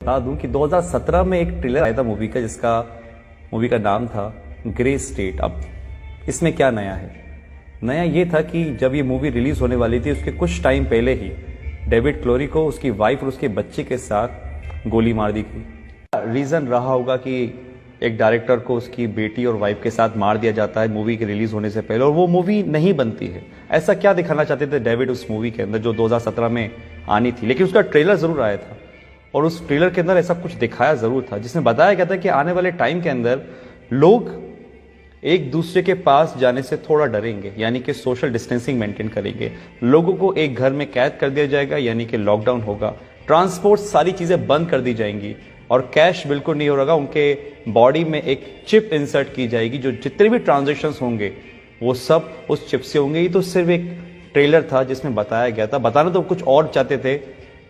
बता दूं कि 2017 में एक ट्रेलर आया था मूवी का, मूवी का नाम था ग्रे स्टेट। अब इसमें क्या नया है? नया ये था कि जब ये मूवी रिलीज होने वाली थी उसके कुछ टाइम पहले ही डेविड क्लोरी को उसकी वाइफ और उसके बच्चे के साथ गोली मार दी गई। रीजन रहा होगा कि एक डायरेक्टर को उसकी बेटी और वाइफ के साथ मार दिया जाता है मूवी के रिलीज होने से पहले, और वो मूवी नहीं बनती है। ऐसा क्या दिखाना चाहते थे डेविड उस मूवी के अंदर जो 2017 में आनी थी? लेकिन उसका ट्रेलर जरूर आया था और उस ट्रेलर के अंदर ऐसा कुछ दिखाया जरूर था जिसमें बताया गया था कि आने वाले टाइम के अंदर लोग एक दूसरे के पास जाने से थोड़ा डरेंगे, यानी कि सोशल डिस्टेंसिंग मेंटेन करेंगे। लोगों को एक घर में कैद कर दिया जाएगा, यानी कि लॉकडाउन होगा। ट्रांसपोर्ट सारी चीजें बंद कर दी जाएंगी और कैश बिल्कुल नहीं होगा। उनके बॉडी में एक चिप इंसर्ट की जाएगी, जो जितने भी ट्रांजैक्शंस होंगे वो सब उस चिप से होंगे। ये तो सिर्फ एक ट्रेलर था जिसमें बताया गया था। बताना तो कुछ और चाहते थे,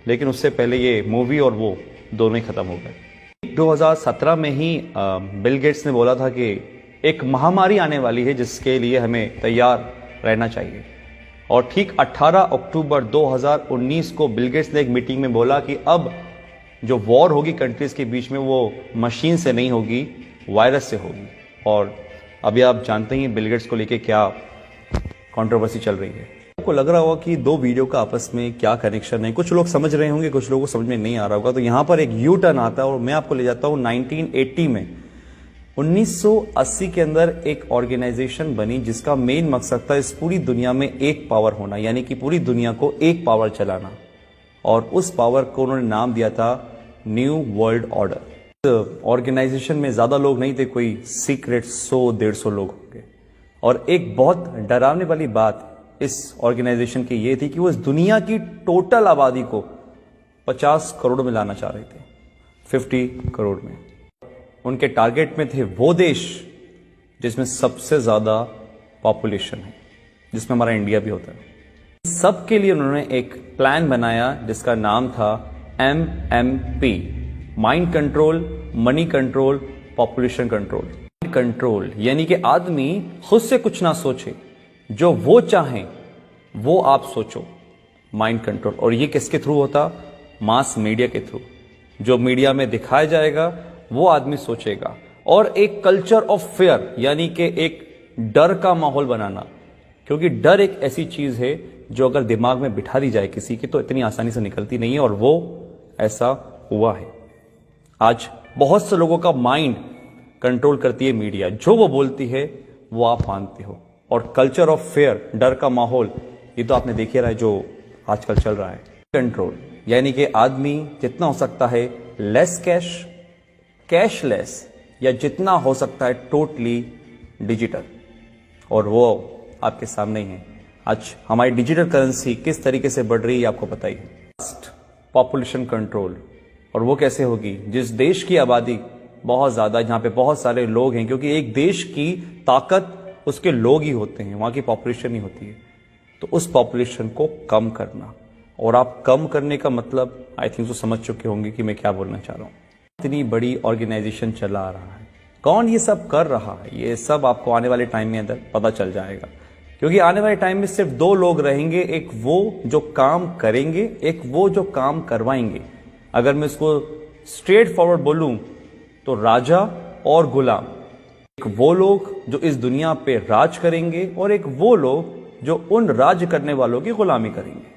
लेकिन उससे पहले ये मूवी और वो दोनों ही खत्म हो गए। 2017 में ही बिल गेट्स ने बोला था कि एक महामारी आने वाली है जिसके लिए हमें तैयार रहना चाहिए। और ठीक 18 अक्टूबर 2019 को बिल गेट्स ने एक मीटिंग में बोला कि अब जो वॉर होगी कंट्रीज के बीच में वो मशीन से नहीं होगी, वायरस से होगी। और अभी आप जानते हैं बिल गेट्स को लेके क्या कंट्रोवर्सी चल रही है। आपको लग रहा होगा कि दो वीडियो का आपस में क्या कनेक्शन है। कुछ लोग समझ रहे होंगे, कुछ लोगों को समझ में नहीं आ रहा होगा। तो यहां पर एक यू टर्न आता है और मैं आपको ले जाता हूं 1980 में। 1980 के अंदर एक ऑर्गेनाइजेशन बनी जिसका मेन मकसद था इस पूरी दुनिया में एक पावर होना, यानी कि पूरी दुनिया को एक पावर चलाना। और उस पावर को उन्होंने नाम दिया था न्यू वर्ल्ड ऑर्डर। ऑर्गेनाइजेशन में ज्यादा लोग नहीं थे, कोई सीक्रेट 100-150 लोग होंगे। और एक बहुत डरावने वाली बात इस ऑर्गेनाइजेशन की ये थी कि वो इस दुनिया की टोटल आबादी को 50 करोड़ में लाना चाह रहे थे, 50 करोड़ में। उनके टारगेट में थे वो देश जिसमें सबसे ज्यादा पॉपुलेशन है, जिसमें हमारा इंडिया भी होता है। सबके लिए उन्होंने एक प्लान बनाया जिसका नाम था MMP, mind control, money control, population control. Control यानी कि आदमी खुद से कुछ ना सोचे, जो वो चाहें वो आप सोचो, माइंड कंट्रोल। और ये किसके थ्रू होता? मास मीडिया के थ्रू। जो मीडिया में दिखाया जाएगा वो आदमी सोचेगा। और एक कल्चर ऑफ फेयर, यानी कि एक डर का माहौल बनाना, क्योंकि डर एक ऐसी चीज है जो अगर दिमाग में बिठा दी जाए किसी की तो इतनी आसानी से निकलती नहीं है। और वो ऐसा हुआ है। आज बहुत से लोगों का माइंड कंट्रोल करती है मीडिया, जो वो बोलती है वो आप मानते हो। और कल्चर ऑफ फेयर, डर का माहौल, ये तो आपने देख ही रहा है जो आजकल चल रहा है। कंट्रोल यानी कि आदमी जितना हो सकता है लेस कैश, कैशलेस, या जितना हो सकता है टोटली डिजिटल। और वो आपके सामने ही है। आज हमारी डिजिटल करेंसी किस तरीके से बढ़ रही है आपको पता ही है। पॉपुलेशन कंट्रोल, और वो कैसे होगी? जिस देश की आबादी बहुत ज्यादा, जहां पे बहुत सारे लोग हैं, क्योंकि एक देश की ताकत उसके लोग ही होते हैं, वहां की पॉपुलेशन ही होती है। तो उस पॉपुलेशन को कम करना। और आप कम करने का मतलब आई थिंक तो समझ चुके होंगे कि मैं क्या बोलना चाह रहा हूं। इतनी बड़ी ऑर्गेनाइजेशन चला रहा है, कौन ये सब कर रहा है, ये सब आपको आने वाले टाइम में अंदर पता चल जाएगा। क्योंकि आने वाले टाइम में सिर्फ दो लोग रहेंगे, एक वो जो काम करेंगे, एक वो जो काम करवाएंगे। अगर मैं इसको स्ट्रेट फॉरवर्ड बोलूं तो राजा और गुलाम। एक वो लोग जो इस दुनिया पे राज करेंगे और एक वो लोग जो उन राज करने वालों की गुलामी करेंगे।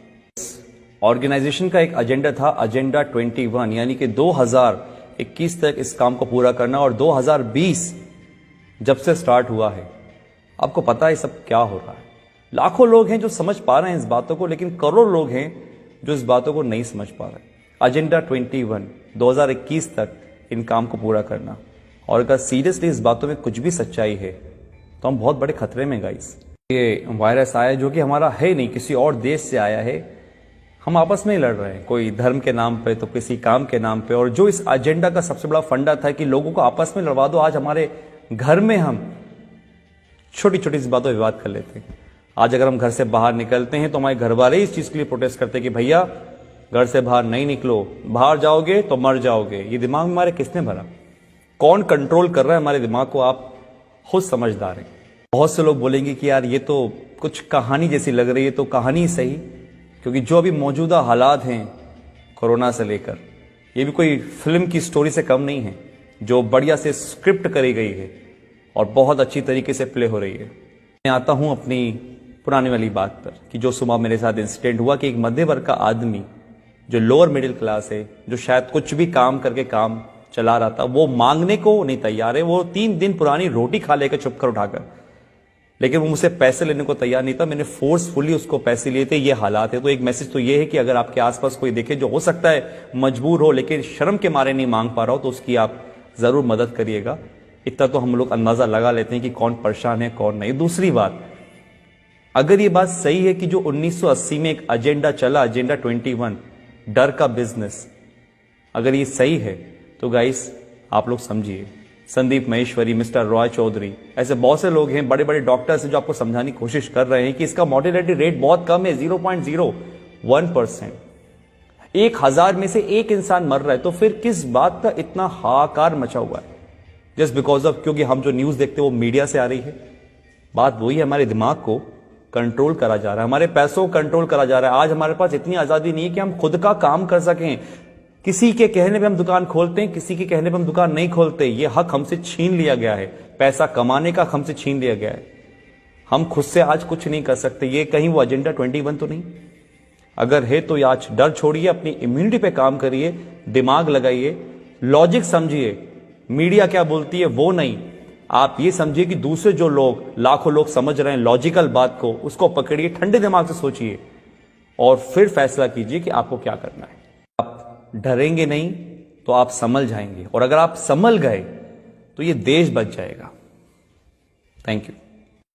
ऑर्गेनाइजेशन का एक एजेंडा था, एजेंडा 21, यानी कि 2021 तक इस काम को पूरा करना। और 2020 जब से स्टार्ट हुआ है, आपको पता है सब क्या हो रहा है। लाखों लोग हैं जो समझ पा रहे हैं इस बातों को, लेकिन करोड़ लोग हैं जो इस बातों को नहीं समझ पा रहे। एजेंडा 21, 2021 तक इन काम को पूरा करना। और अगर सीरियसली इस बातों में कुछ भी सच्चाई है तो हम बहुत बड़े खतरे में गाइस। ये वायरस आया जो कि हमारा है नहीं, किसी और देश से आया है। हम आपस में ही लड़ रहे हैं, कोई धर्म के नाम पे तो किसी काम के नाम पे। और जो इस एजेंडा का सबसे बड़ा फंडा था कि लोगों को आपस में लड़वा दो। आज हमारे घर में हम छोटी छोटी सी बातों विवाद कर लेते हैं। आज अगर हम घर से बाहर निकलते हैं तो हमारे घर वाले इस चीज के लिए प्रोटेस्ट करते हैं कि भैया घर से बाहर नहीं निकलो, बाहर जाओगे तो मर जाओगे। ये दिमाग में हमारे किसने भरा? कौन कंट्रोल कर रहा है हमारे दिमाग को? आप खुद समझदार हैं। बहुत से लोग बोलेंगे कि यार ये तो कुछ कहानी जैसी लग रही है। तो कहानी सही, क्योंकि जो अभी मौजूदा हालात हैं कोरोना से लेकर, ये भी कोई फिल्म की स्टोरी से कम नहीं है, जो बढ़िया से स्क्रिप्ट करी गई है और बहुत अच्छी तरीके से प्ले हो रही है। मैं आता हूं अपनी पुरानी वाली बात पर कि जो सुबह मेरे साथ इंसिडेंट हुआ कि एक मध्य वर्ग का आदमी जो लोअर मिडिल क्लास है, जो शायद कुछ भी काम करके काम चला रहा था, वो मांगने को नहीं तैयार है। वो 3 दिन पुरानी रोटी खा लेकर चुप कर उठाकर, लेकिन वो मुझसे पैसे लेने को तैयार नहीं था। मैंने फोर्सफुली उसको पैसे लिए थे। ये हालात है। तो एक मैसेज तो ये है कि अगर आपके आसपास कोई देखे जो हो सकता है मजबूर हो लेकिन शर्म के मारे नहीं मांग पा रहा हो, तो उसकी आप जरूर मदद करिएगा। इतना तो हम लोग अंदाजा लगा लेते हैं कि कौन परेशान है कौन नहीं। दूसरी बात, अगर ये बात सही है कि जो 1980 में एक एजेंडा चला, एजेंडा 21, डर का बिजनेस, अगर ये सही है तो गाइस आप लोग समझिए, संदीप महेश्वरी, मिस्टर रॉय चौधरी, ऐसे बहुत से लोग हैं, बड़े बड़े डॉक्टर्स हैं जो आपको समझाने की कोशिश कर रहे हैं कि इसका मॉर्टेलिटी रेट बहुत कम है, 0.01%। 1000 में से एक इंसान मर रहा है, तो फिर किस बात का इतना हाहाकार मचा हुआ है? जस्ट बिकॉज ऑफ, क्योंकि हम जो न्यूज देखते हैं वो मीडिया से आ रही है। बात वही है, हमारे दिमाग को कंट्रोल करा जा रहा है, हमारे पैसों को कंट्रोल करा जा रहा है। आज हमारे पास इतनी आजादी नहीं है कि हम खुद का काम कर सकें। किसी के कहने पे हम दुकान खोलते हैं, किसी के कहने पे हम दुकान नहीं खोलते। ये हक हमसे छीन लिया गया है, पैसा कमाने का हमसे छीन लिया गया है। हम खुद से आज कुछ नहीं कर सकते। ये कहीं वो एजेंडा 21 तो नहीं? अगर है तो आज डर छोड़िए, अपनी इम्यूनिटी पे काम करिए, दिमाग लगाइए, लॉजिक समझिए। मीडिया क्या बोलती है वो नहीं, आप ये समझिए कि दूसरे जो लोग, लाखों लोग समझ रहे हैं लॉजिकल बात को, उसको पकड़िए, ठंडे दिमाग से सोचिए और फिर फैसला कीजिए कि आपको क्या करना है। आप डरेंगे नहीं तो आप संभल जाएंगे, और अगर आप संभल गए तो ये देश बच जाएगा। Thank you.